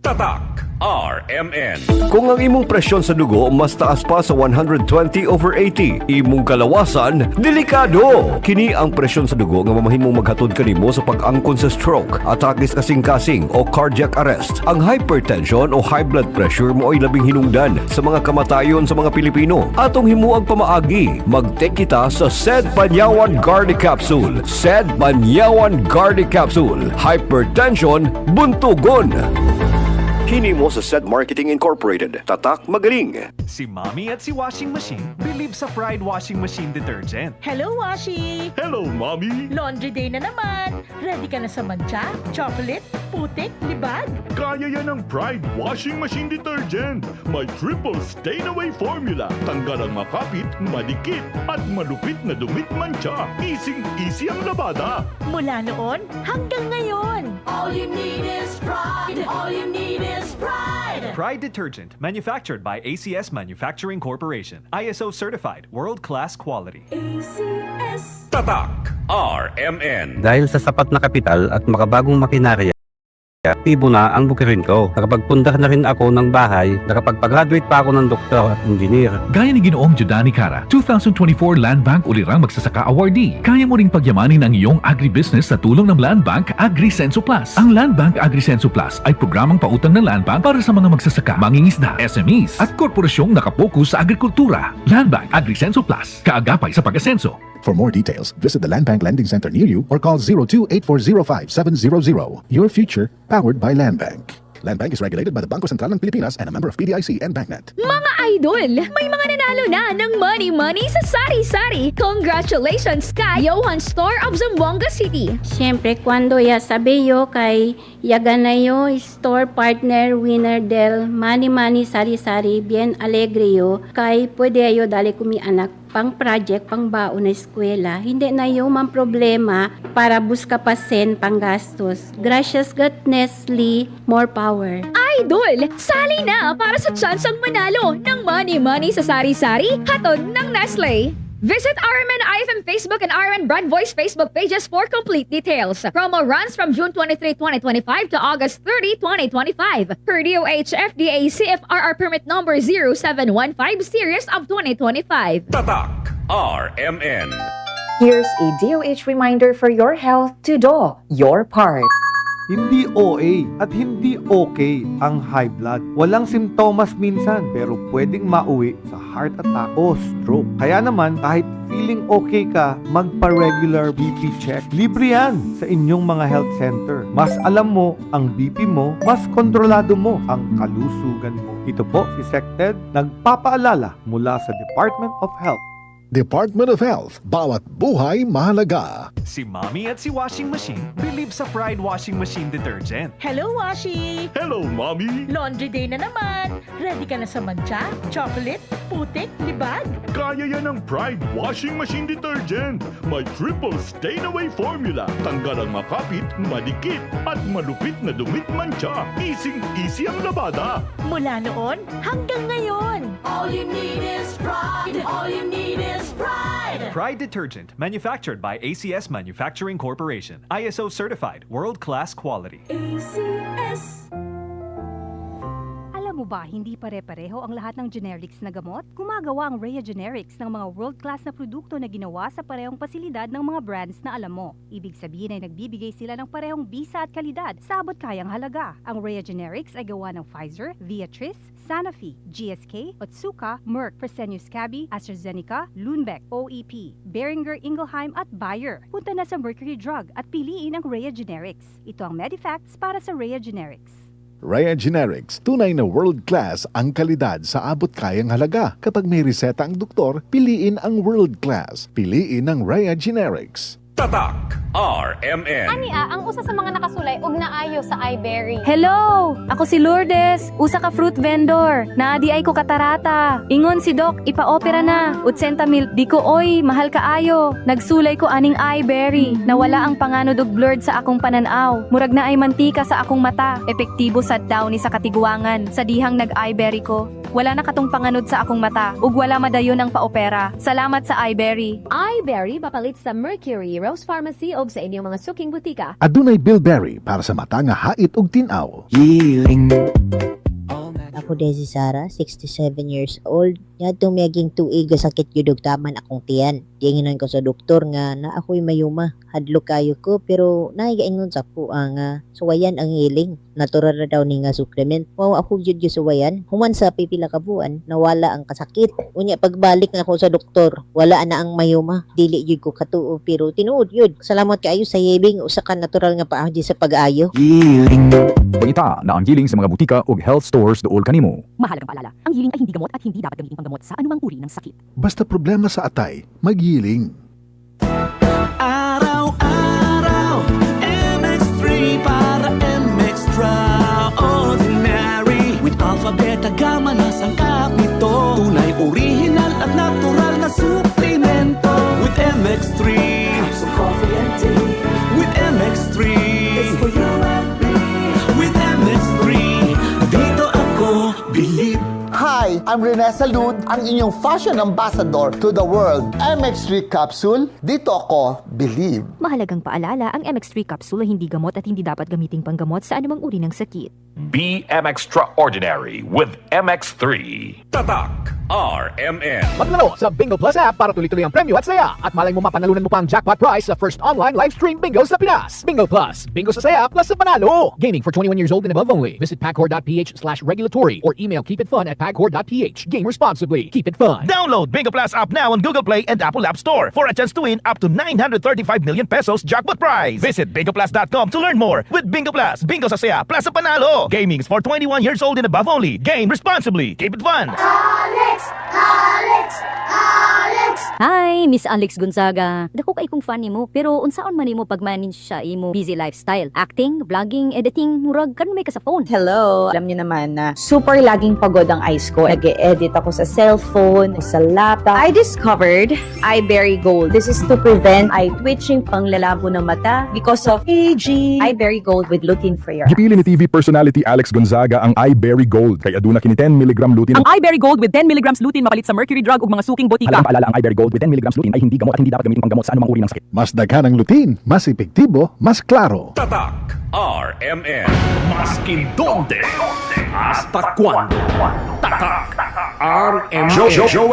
Tatak RMN. Kung ang imong presyon sa dugo mas taas pa sa 120/80, imong kalawasan, delikado! Kini ang presyon sa dugo nga mamahimong maghatod kanimo sa pag-angkon sa stroke, atake sa kasing-kasing o cardiac arrest. Ang hypertension o high blood pressure mo ay labing hinungdan sa mga kamatayon sa mga Pilipino. Atong himuang pamaagi, mag-take kita sa SED Banyawan Gardi Capsule. SED Banyawan Gardi Capsule. Hypertension, buntugon! Kini mo sa SED Marketing Incorporated. Tatak magaling! Si Mommy at si Washing Machine believe sa Pride Washing Machine Detergent. Hello, Washi! Hello, Mommy! Laundry day na naman! Ready ka na sa mancha, chocolate, putik, libag? Kaya yan ang Pride Washing Machine Detergent. May triple stain-away formula. Tanggal ang makapit, madikit, at malupit na dumit mancha. Easy ang labada. Mula noon hanggang ngayon. All you need is pride. All you need is pride. Pride Detergent, manufactured by ACS Manufacturing Corporation. ISO certified, world-class quality. ACS. Tatak RMN. Dahil sa sapat na kapital at makabagong makinarya, aktibo na ang bukirin ko. Nakapagpundar na rin ako ng bahay, nakapagpag-graduate pa ako ng doktor at engineer. Gaya ni Ginoong Judani Cara, 2024 Land Bank Ulirang Magsasaka Awardee. Kaya mo ring pagyamanin ang iyong agribusiness sa tulong ng Land Bank AgriSenso Plus. Ang Land Bank AgriSenso Plus ay programang pautang ng Land Bank para sa mga magsasaka, mangingisda, SMEs at korporasyong nakapokus sa agrikultura. Land Bank AgriSenso Plus, kaagapay sa pag-asenso. For more details, visit the Land Bank Lending Center near you or call 02-8405-700. Your future, powered by Land Bank. Land Bank is regulated by the Bangko Sentral ng Pilipinas and a member of PDIC and BancNet. Mga idol, may mga nanalo na ng money sa sari-sari. Congratulations kay Johan Store of Zamboanga City. Siyempre, cuando ya sabiyo kay ya ganayo store partner winner del Money Sari-Sari bien alegre yo kay pwede ayo dali kumi anak pang project pang baon na eskwela. Hindi na yo man problema para buska pasen pang gastos. Gracias God Nestle, more power. Idol, sali na para sa tsansang manalo ng money sa sari-sari hatod ng Nestle. Visit RMN IFM Facebook and RMN Brand Voice Facebook pages for complete details. Promo runs from June 23, 2025 to August 30, 2025. Per DOH FDA CFRR permit number 0715 series of 2025. Tatak RMN. Here's a DOH reminder for your health to do your part. Hindi OA at hindi okay ang high blood. Walang simptomas minsan pero pwedeng mauwi sa heart attack o stroke. Kaya naman kahit feeling okay ka, magpa-regular BP check. Libre yan sa inyong mga health center. Mas alam mo ang BP mo, mas kontrolado mo ang kalusugan mo. Ito po si SecTed nagpapaalala mula sa Department of Health. Department of Health, bawat buhay mahalaga. Si Mommy at si Washing Machine believe sa Pride Washing Machine Detergent. Hello, Washi! Hello, Mommy! Laundry day na naman. Ready ka na sa mancha, chocolate, putik, libag? Kaya yan ang Pride Washing Machine Detergent. May triple stain-away formula. Tanggal ang makapit, madikit, at malupit na dumit mancha. Easy ang labada. Mula noon hanggang ngayon. All you need is pride. All you need is pride. Pride Detergent, manufactured by ACS Manufacturing Corporation. ISO certified, world-class quality. ACS. Alam mo ba, hindi pare-pareho ang lahat ng generics na gamot? Gumagawa ang Rhea Generics ng mga world-class na produkto na ginawa sa parehong pasilidad ng mga brands na alam mo. Ibig sabihin ay nagbibigay sila ng parehong bisa at kalidad sa abot-kayang halaga. Ang Rhea Generics ay gawa ng Pfizer, Viatris, Sanofi, GSK, Otsuka, Merck, Fresenius Kabi, AstraZeneca, Lundbeck, OEP, Boehringer Ingelheim at Bayer. Punta na sa Mercury Drug at piliin ang Rhea Generics. Ito ang Medifacts para sa Rhea Generics. Rhea Generics, tunay na world-class ang kalidad sa abot-kayang halaga. Kapag may reseta ang doktor, piliin ang world-class. Piliin ang Rhea Generics. Tatak RMN. Ania, ang usa sa mga nakasulay og naayo sa iBerry. Hello! Ako si Lourdes, usa ka fruit vendor. Naadi ay ko katarata. Ingon si Doc, ipa-opera na. 80,000, di ko oy, mahal kaayo. Nagsulay ko aning iBerry. Nawala ang panganod og blurred sa akong pananaw. Murag na ay mantika sa akong mata. Epektibo sad daw ni sa katiguangan. Sa dihang nag-iBerry ko. Wala na katong panganod sa akong mata, ug wala madayon ang paopera. Salamat sa iBerry. iBerry mapalit sa Mercury, Rose Pharmacy o sa inyong mga suking butika. Adunay Bilberry para sa mata nga hait ug tin-aw. Ako desi Sara, 67 years old. Yadtong miyaging tuig sakit yun taman akong tiyan. Diyanginan ko sa doktor nga na ako'y mayuma. Hadlo kayo ko pero naigaingon sa po nga suwayan ang healing. Natural na daw ni nga supplement. Wow, ako yun yung suwayan. Human sa pipila ka buwan, nawala ang kasakit. Unya pagbalik na ako sa doktor, wala na ang mayuma. Dili yun ko katuo pero tinuod yun. Salamat kaayo sa healing o sa ka natural nga paahdi sa pag-ayo. Pangita na ang giling sa mga butika ug health stores dool kanimo. Mahalagang paalala, ang healing ay hindi gamot at hindi dapat gamitin panggamot sa anumang uri ng sakit. Basta problema sa atay, maghiling. Araw-araw, MX3 para MX-Traordinary. With alpha, beta, gamma na sangkap nito. Tunay, original at natural na suplemento. With MX3, so coffee and tea. With MX3, it's for you and me. With MX3, dito ako believe. Hi, I'm Rene Salud, ang inyong fashion ambassador to the world. MX3 capsule, dito ako believe. Mahalagang paalala, ang MX3 capsule ay hindi gamot at hindi dapat gamiting panggamot sa anumang uri ng sakit. Be extraordinary with MX3. Tatak RMN. Maglaro sa Bingo Plus app para tuloy-tuloy ang premyo at saya. At malay mo mapanalunan mo pa ang jackpot prize sa first online live stream bingo sa Pinas. Bingo Plus, bingo sa saya plus sa panalo. Gaming for 21 years old and above only. Visit pagcor.ph/regulatory or email keepitfun@pagcor.ph. Game responsibly. Keep it fun. Download Bingo Plus app now on Google Play and Apple App Store for a chance to win up to 935 million pesos jackpot prize. Visit bingoplus.com to learn more. With Bingo Plus, bingo sa saya plus sa panalo. Gaming's for 21 years old and above only. Game responsibly. Keep it fun. Hi, Miss Alex Gonzaga. Dako kay kong fan nimo, pero unsaon man nimo pag-manage siya imo busy lifestyle? Acting, vlogging, editing, murag kan may ka sa phone. Hello! Alam niyo naman na super laging pagod ang eyes ko. Nag-e-edit ako sa cellphone, sa laptop. I discovered iBerry Gold. This is to prevent eye twitching, panglalabo ng mata because of aging. iBerry Gold with lutein free. Gipili ni TV personality Alex Gonzaga ang iBerry Gold kay aduna kini 10 mg lutein. Ang iBerry Gold with 10 mg lutein mapalit sa Mercury Drug ug mga suking botika. Halagang paalala, ang iBerry Gold with 10 mg lutein ay hindi gamot at hindi dapat gamitin panggamot sa anumang uri ng sakit. Mas daghan ang lutein, mas epektibo, mas klaro. Tatak RMN. Maskin donde, hasta cuando. Tatak RMN.